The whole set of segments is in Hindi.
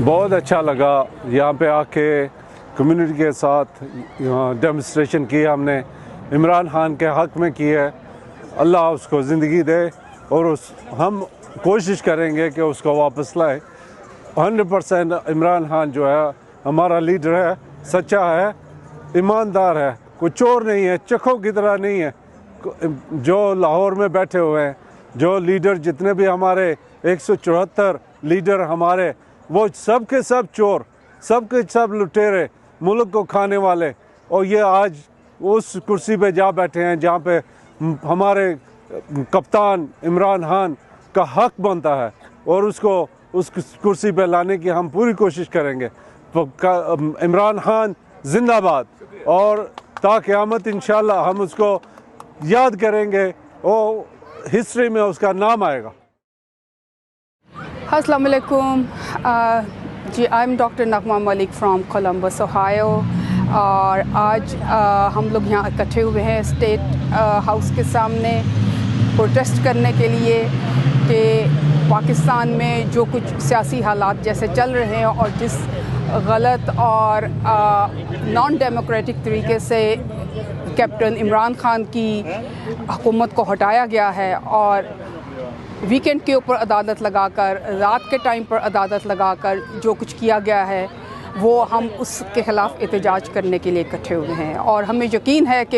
बहुत अच्छा लगा यहाँ पे आके कम्युनिटी के साथ डेमोन्स्ट्रेशन की हमने, इमरान खान के हक़ में की है। अल्लाह उसको ज़िंदगी दे और हम कोशिश करेंगे कि उसको वापस लाए। 100% इमरान खान जो है हमारा लीडर है, सच्चा है, ईमानदार है, कोई चोर नहीं है, चखों की तरह नहीं है। जो लाहौर में बैठे हुए हैं, जो लीडर जितने भी हमारे 174 लीडर हमारे, वो सब के सब चोर, सब के सब लुटेरे, मुल्क को खाने वाले, और ये आज उस कुर्सी पे जा बैठे हैं जहाँ पे हमारे कप्तान इमरान खान का हक बनता है, और उसको उस कुर्सी पे लाने की हम पूरी कोशिश करेंगे। इमरान खान जिंदाबाद, और ता क़यामत इंशाल्लाह हम उसको याद करेंगे और हिस्ट्री में उसका नाम आएगा। अस्सलाम वालेकुम जी, I am doctor Nagma Malik from Columbus Ohio, और आज हम लोग यहाँ इकट्ठे हुए हैं स्टेट हाउस के सामने प्रोटेस्ट करने के लिए कि पाकिस्तान में जो कुछ सियासी हालात जैसे चल रहे हैं और जिस गलत और नॉन डेमोक्रेटिक तरीके से कैप्टन इमरान खान की हुकूमत को हटाया गया है, और वीकेंड के ऊपर अदालत लगाकर, रात के टाइम पर अदालत लगाकर जो कुछ किया गया है, वो हम उसके ख़िलाफ़ एहतजाज करने के लिए इकट्ठे हुए हैं। और हमें यकीन है कि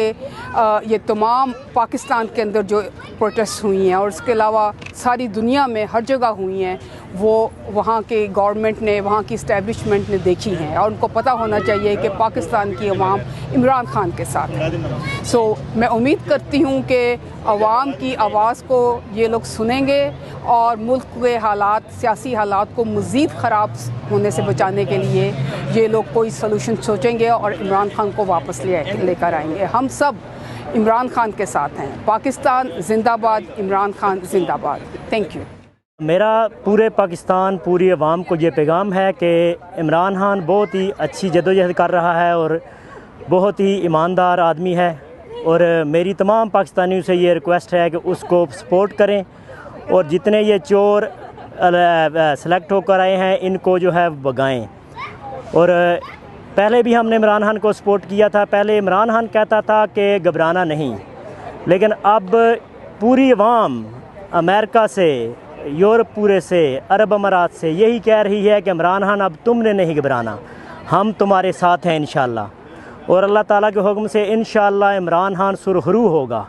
ये तमाम पाकिस्तान के अंदर जो प्रोटेस्ट हुई हैं और उसके अलावा सारी दुनिया में हर जगह हुई हैं, वो वहाँ के गवर्नमेंट ने, वहाँ की इस्टेब्लिशमेंट ने देखी हैं, और उनको पता होना चाहिए कि पाकिस्तान की अवाम इमरान खान के साथ है। सो मैं उम्मीद करती हूँ कि अवाम की आवाज़ को ये लोग सुनेंगे और मुल्क के हालात, सियासी हालात को मज़ीद ख़राब होने से बचाने के लिए ये लोग कोई सलूशन सोचेंगे और इमरान खान को वापस लेकर आएंगे। हम सब इमरान खान के साथ हैं। पाकिस्तान जिंदाबाद, इमरान खान जिंदाबाद। Thank you. मेरा पूरे पाकिस्तान, पूरी अवाम को ये पैगाम है कि इमरान खान बहुत ही अच्छी जदोजहद कर रहा है और बहुत ही ईमानदार आदमी है, और मेरी तमाम पाकिस्तानियों से ये रिक्वेस्ट है कि उसको सपोर्ट करें, और जितने ये चोर सेलेक्ट होकर आए हैं इनको जो है भगाएं। और पहले भी हमने इमरान खान को सपोर्ट किया था। पहले इमरान खान कहता था कि घबराना नहीं, लेकिन अब पूरी अवाम अमेरिका से, यूरोप पूरे से, अरब अमारात से यही कह रही है कि इमरान खान अब तुमने नहीं घबराना, हम तुम्हारे साथ हैं इंशाल्लाह। और अल्लाह ताला के हुक्म से इंशाल्लाह इमरान खान सुरखरू होगा,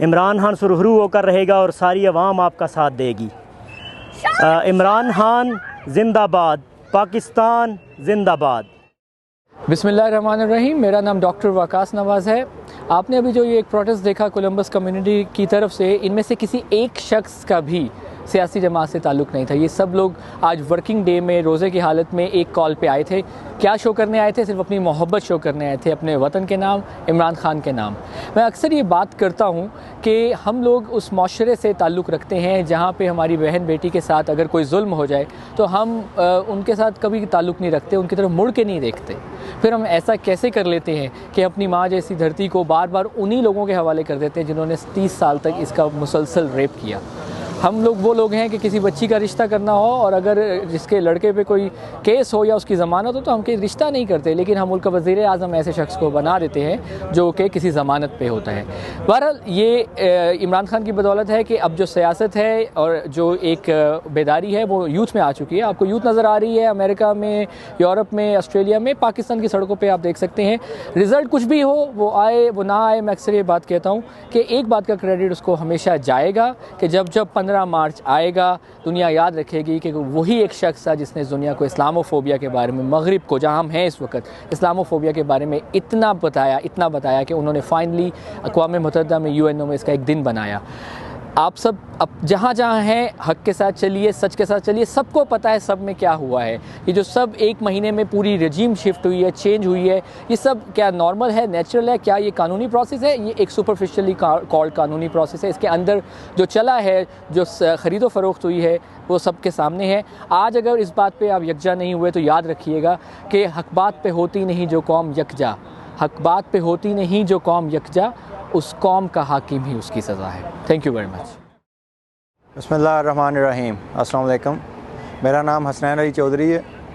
इमरान खान सुरखरू होकर रहेगा और सारी अवाम आपका साथ देगी। इमरान खान जिंदाबाद, पाकिस्तान जिंदाबाद। बिस्मिल्लाहिर्रहमानिर्रहीम। मेरा नाम डॉक्टर वकास नवाज़ है। आपने अभी जो ये एक प्रोटेस्ट देखा कोलंबस कम्युनिटी की तरफ से, इनमें से किसी एक शख्स का भी सियासी जमात से ताल्लुक़ नहीं था। ये सब लोग आज वर्किंग डे में रोज़े की हालत में एक कॉल पे आए थे। क्या शो करने आए थे? सिर्फ अपनी मोहब्बत शो करने आए थे, अपने वतन के नाम, इमरान खान के नाम। मैं अक्सर ये बात करता हूँ कि हम लोग उस माशरे से ताल्लुक़ रखते हैं जहाँ पे हमारी बहन बेटी के साथ अगर कोई जुल्म हो जाए तो हम उनके साथ कभी ताल्लुक़ नहीं रखते, उनकी तरफ मुड़ के नहीं देखते। फिर हम ऐसा कैसे कर लेते हैं कि अपनी माँ जैसी धरती को बार बार उन्हीं लोगों के हवाले कर देते हैं जिन्होंने 30 साल तक इसका मुसलसल रेप किया। हम लोग वो लोग हैं कि किसी बच्ची का रिश्ता करना हो और अगर जिसके लड़के पे कोई केस हो या उसकी ज़मानत हो तो हम रिश्ता नहीं करते, लेकिन हम मुल्क का वज़ीर आज़म ऐसे शख्स को बना देते हैं जो कि किसी ज़मानत पे होता है। बहरहाल ये इमरान खान की बदौलत है कि अब जो सियासत है और जो एक बेदारी है वो यूथ में आ चुकी है। आपको यूथ नज़र आ रही है अमेरिका में, यूरोप में, ऑस्ट्रेलिया में, पाकिस्तान की सड़कों पर आप देख सकते हैं। रिज़ल्ट कुछ भी हो, वो आए वो ना आए, मैं अक्सर ये बात कहता हूँ कि एक बात का क्रेडिट उसको हमेशा जाएगा कि जब 15 मार्च आएगा दुनिया याद रखेगी कि वही एक शख्स था जिसने दुनिया को इस्लामोफोबिया के बारे में, मगरिब को जहाँ हम हैं इस वक्त, इस्लामोफोबिया के बारे में इतना बताया कि उन्होंने फाइनली अक़वाम मुत्तहिदा में, यूएनओ में इसका एक दिन बनाया। आप सब अब जहाँ जहाँ हैं हक़ के साथ चलिए, सच के साथ चलिए। सबको पता है सब में क्या हुआ है। ये जो सब एक महीने में पूरी रजीम शिफ्ट हुई है, चेंज हुई है, ये सब क्या नॉर्मल है, नेचुरल है? क्या ये कानूनी प्रोसेस है? ये एक सुपरफिशियली कॉल्ड कानूनी प्रोसेस है। इसके अंदर जो चला है, जो ख़रीदो फ़रोख्त हुई है, वो सब के सामने है। आज अगर इस बात पे आप यकजा नहीं हुए तो याद रखिएगा कि हक़ बात पे होती नहीं जो कौम यकजा, हक़ बात पे होती नहीं जो कौम यकजा, उस कौम का हाकिम ही उसकी सज़ा है। Thank you very much. बिस्मिल्लाहिर्रहमानिर्रहीम। अस्सलाम वालेकुम। मेरा नाम हसनैन अली चौधरी है।